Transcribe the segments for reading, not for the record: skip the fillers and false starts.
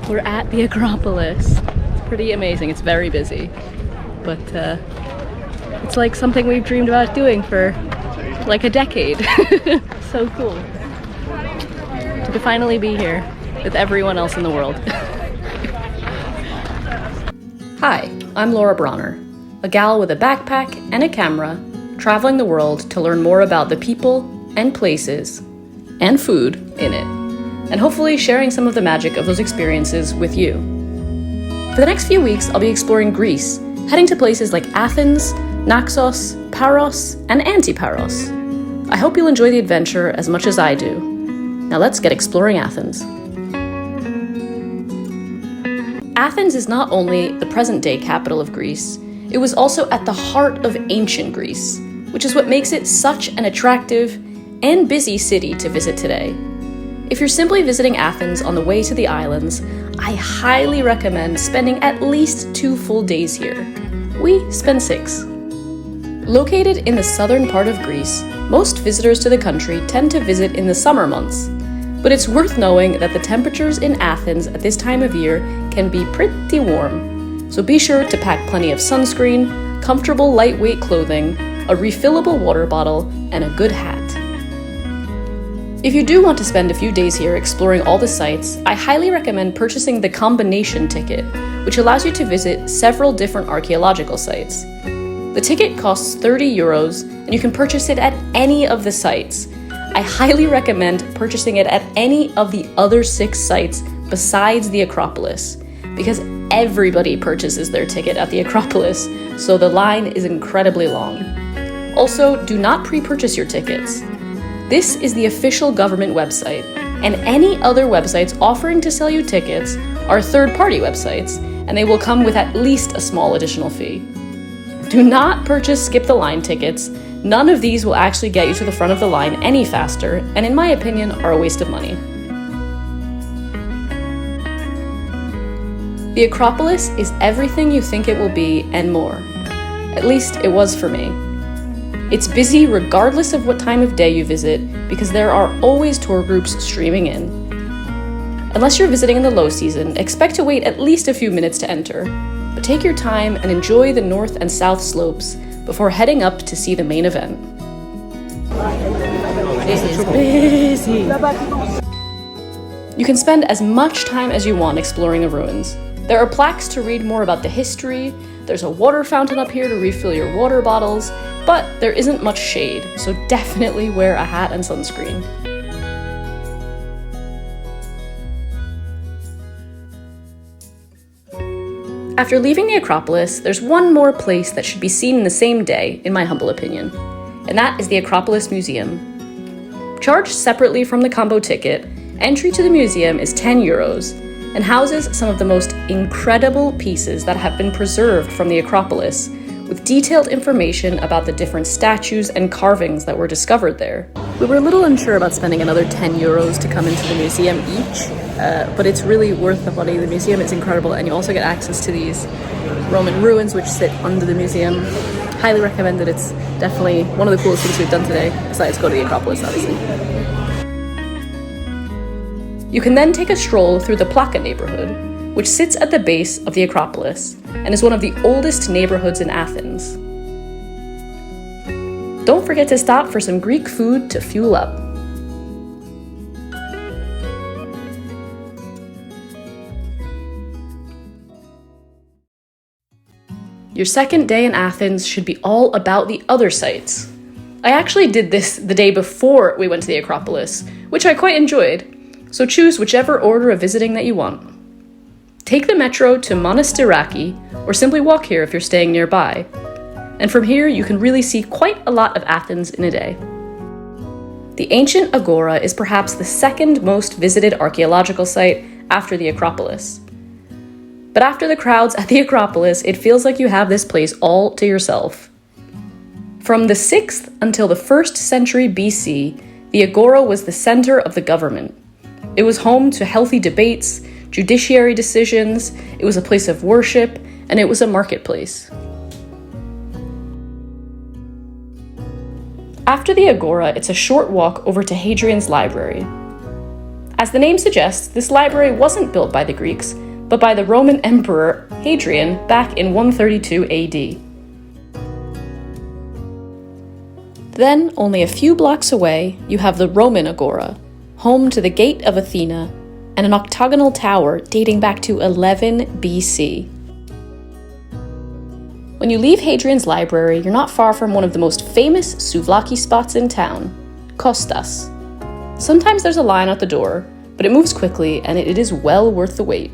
We're at the Acropolis. It's pretty amazing. It's very busy, but it's like something we've dreamed about doing for like a decade. So cool to finally be here with everyone else in the world. Hi, I'm Laura Bronner, a gal with a backpack and a camera, traveling the world to learn more about the people and places and food in it, and hopefully sharing some of the magic of those experiences with you. For the next few weeks, I'll be exploring Greece, heading to places like Athens, Naxos, Paros, and Antiparos. I hope you'll enjoy the adventure as much as I do. Now let's get exploring Athens. Athens is not only the present-day capital of Greece, it was also at the heart of ancient Greece, which is what makes it such an attractive and busy city to visit today. If you're simply visiting Athens on the way to the islands, I highly recommend spending at least 2 full days here. We spend 6. Located in the southern part of Greece, most visitors to the country tend to visit in the summer months, but it's worth knowing that the temperatures in Athens at this time of year can be pretty warm. So be sure to pack plenty of sunscreen, comfortable lightweight clothing, a refillable water bottle, and a good hat. If you do want to spend a few days here exploring all the sites, I highly recommend purchasing the combination ticket, which allows you to visit several different archaeological sites. The ticket costs €30 and you can purchase it at any of the sites. I highly recommend purchasing it at any of the other 6 sites besides the Acropolis, because everybody purchases their ticket at the Acropolis, so the line is incredibly long. Also, do not pre-purchase your tickets. This is the official government website, and any other websites offering to sell you tickets are third-party websites, and they will come with at least a small additional fee. Do not purchase skip-the-line tickets. None of these will actually get you to the front of the line any faster, and in my opinion, are a waste of money. The Acropolis is everything you think it will be and more. At least it was for me. It's busy regardless of what time of day you visit because there are always tour groups streaming in. Unless you're visiting in the low season, expect to wait at least a few minutes to enter, but take your time and enjoy the north and south slopes before heading up to see the main event. It is busy. You can spend as much time as you want exploring the ruins. There are plaques to read more about the history, there's a water fountain up here to refill your water bottles, but there isn't much shade, so definitely wear a hat and sunscreen. After leaving the Acropolis, there's one more place that should be seen in the same day, in my humble opinion, and that is the Acropolis Museum. Charged separately from the combo ticket, entry to the museum is €10 and houses some of the most incredible pieces that have been preserved from the Acropolis, with detailed information about the different statues and carvings that were discovered there. We were a little unsure about spending another €10 to come into the museum each, but it's really worth the money. The museum is incredible, and you also get access to these Roman ruins which sit under the museum. Highly recommend it. It's definitely one of the coolest things we've done today, besides go to the Acropolis, obviously. You can then take a stroll through the Plaka neighborhood, which sits at the base of the Acropolis and is one of the oldest neighborhoods in Athens. Don't forget to stop for some Greek food to fuel up. Your second day in Athens should be all about the other sites. I actually did this the day before we went to the Acropolis, which I quite enjoyed, so choose whichever order of visiting that you want. Take the metro to Monastiraki, or simply walk here if you're staying nearby. And from here, you can really see quite a lot of Athens in a day. The Ancient Agora is perhaps the second most visited archaeological site after the Acropolis. But after the crowds at the Acropolis, it feels like you have this place all to yourself. From the 6th until the 1st century BC, the Agora was the center of the government. It was home to healthy debates, judiciary decisions, it was a place of worship, and it was a marketplace. After the Agora, it's a short walk over to Hadrian's library. As the name suggests, this library wasn't built by the Greeks, but by the Roman Emperor Hadrian back in 132 AD. Then, only a few blocks away, you have the Roman Agora, home to the Gate of Athena, and an octagonal tower dating back to 11 BC. When you leave Hadrian's library, you're not far from one of the most famous souvlaki spots in town, Kostas. Sometimes there's a line at the door, but it moves quickly and it is well worth the wait.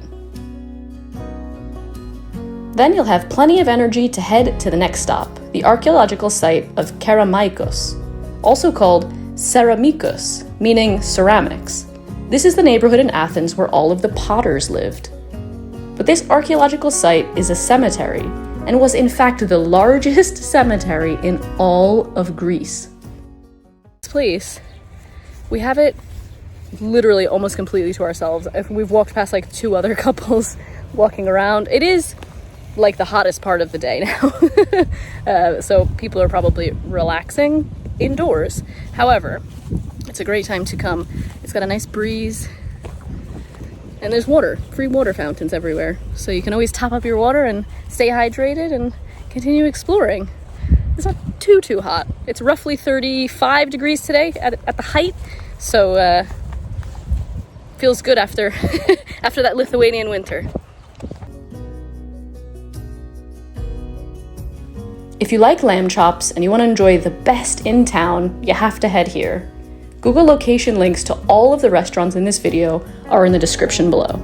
Then you'll have plenty of energy to head to the next stop, the archaeological site of Kerameikos, also called Kerameikos, meaning ceramics. This is the neighborhood in Athens where all of the potters lived. But this archaeological site is a cemetery, and was in fact the largest cemetery in all of Greece. This place, we have it literally almost completely to ourselves. If we've walked past like two other couples walking around, it is like the hottest part of the day now. So people are probably relaxing indoors. However, it's a great time to come. It's got a nice breeze. And there's water, free water fountains everywhere. So you can always top up your water and stay hydrated and continue exploring. It's not too hot. It's roughly 35 degrees today at the height. So feels good after after that Lithuanian winter. If you like lamb chops and you want to enjoy the best in town, you have to head here. Google location links to all of the restaurants in this video are in the description below.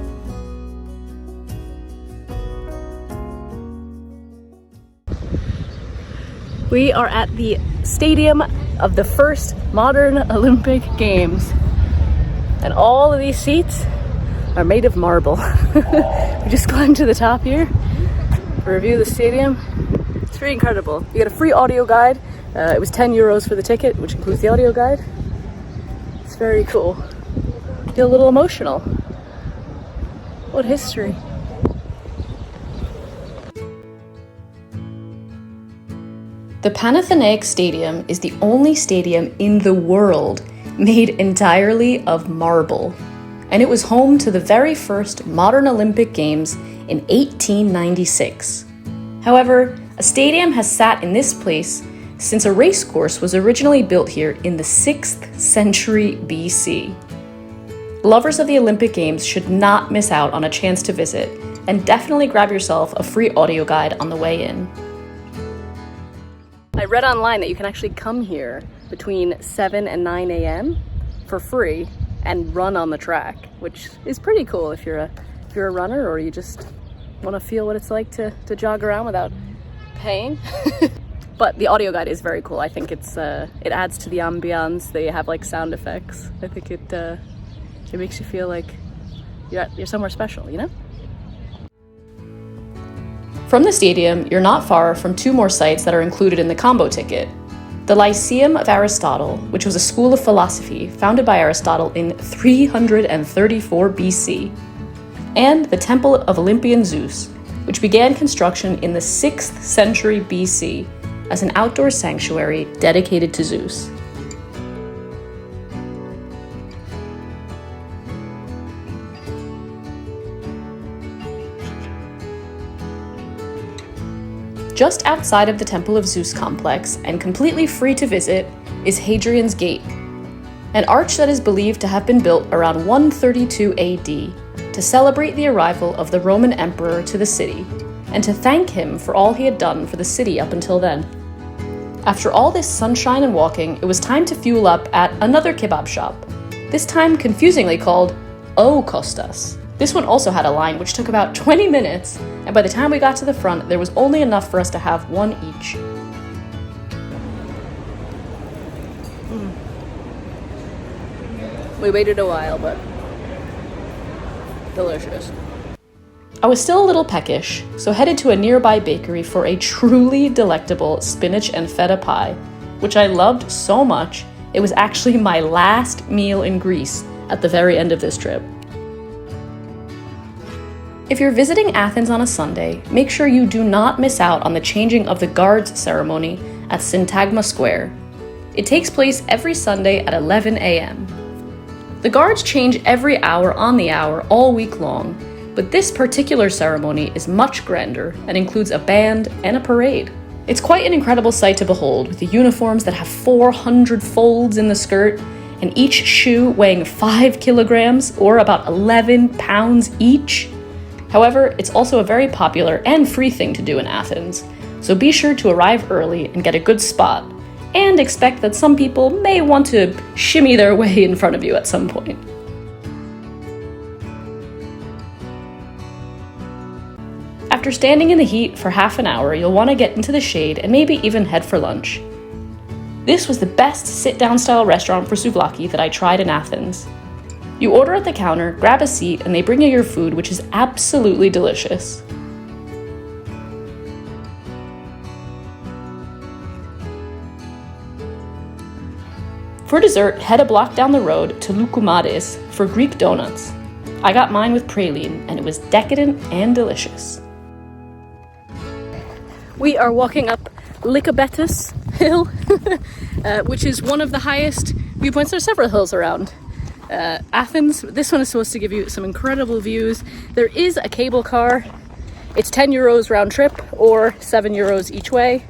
We are at the stadium of the first modern Olympic Games. And all of these seats are made of marble. We just climbed to the top here to review the stadium. It's pretty incredible. You get a free audio guide. It was 10 euros for the ticket, which includes the audio guide. It's very cool. Feel a little emotional. What history. The Panathenaic Stadium is the only stadium in the world made entirely of marble, and it was home to the very first modern Olympic Games in 1896. However, a stadium has sat in this place since a race course was originally built here in the 6th century BC. Lovers of the Olympic Games should not miss out on a chance to visit, and definitely grab yourself a free audio guide on the way in. I read online that you can actually come here between 7 and 9 a.m. for free and run on the track, which is pretty cool if you're a runner or you just want to feel what it's like to jog around without paying. But the audio guide is very cool. I think it adds to the ambiance. They have like sound effects. I think it makes you feel like you're somewhere special, you know? From the stadium, you're not far from two more sites that are included in the combo ticket. The Lyceum of Aristotle, which was a school of philosophy founded by Aristotle in 334 BC, and the Temple of Olympian Zeus, which began construction in the 6th century BC as an outdoor sanctuary dedicated to Zeus. Just outside of the Temple of Zeus complex, and completely free to visit, is Hadrian's Gate, an arch that is believed to have been built around 132 AD to celebrate the arrival of the Roman emperor to the city, and to thank him for all he had done for the city up until then. After all this sunshine and walking, it was time to fuel up at another kebab shop, this time confusingly called O Kostas. This one also had a line which took about 20 minutes, and by the time we got to the front, there was only enough for us to have one each. We waited a while, but delicious. I was still a little peckish, so headed to a nearby bakery for a truly delectable spinach and feta pie, which I loved so much, it was actually my last meal in Greece at the very end of this trip. If you're visiting Athens on a Sunday, make sure you do not miss out on the changing of the guards ceremony at Syntagma Square. It takes place every Sunday at 11 a.m. The guards change every hour on the hour all week long, but this particular ceremony is much grander and includes a band and a parade. It's quite an incredible sight to behold, with the uniforms that have 400 folds in the skirt, and each shoe weighing 5 kilograms, or about 11 pounds each. However, it's also a very popular and free thing to do in Athens, so be sure to arrive early and get a good spot, and expect that some people may want to shimmy their way in front of you at some point. After standing in the heat for half an hour, you'll want to get into the shade and maybe even head for lunch. This was the best sit-down style restaurant for souvlaki that I tried in Athens. You order at the counter, grab a seat, and they bring you your food, which is absolutely delicious. For dessert, head a block down the road to Lycabettus for Greek donuts. I got mine with praline, and it was decadent and delicious. We are walking up Lycabettus Hill, which is one of the highest viewpoints. There's several hills around Athens. This one is supposed to give you some incredible views. There is a cable car. It's 10 euros round trip or 7 euros each way.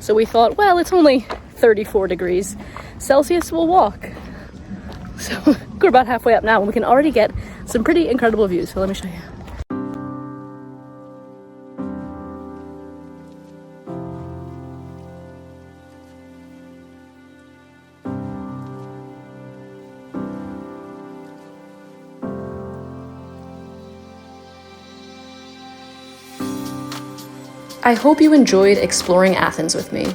So we thought, well, it's only 34 degrees Celsius, we'll walk. So we're about halfway up now and we can already get some pretty incredible views. So let me show you. I hope you enjoyed exploring Athens with me.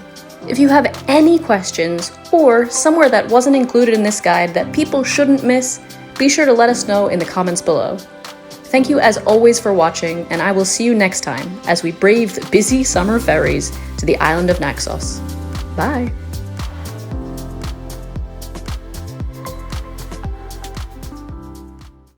If you have any questions or somewhere that wasn't included in this guide that people shouldn't miss, be sure to let us know in the comments below. Thank you as always for watching, and I will see you next time as we brave the busy summer ferries to the island of Naxos. Bye!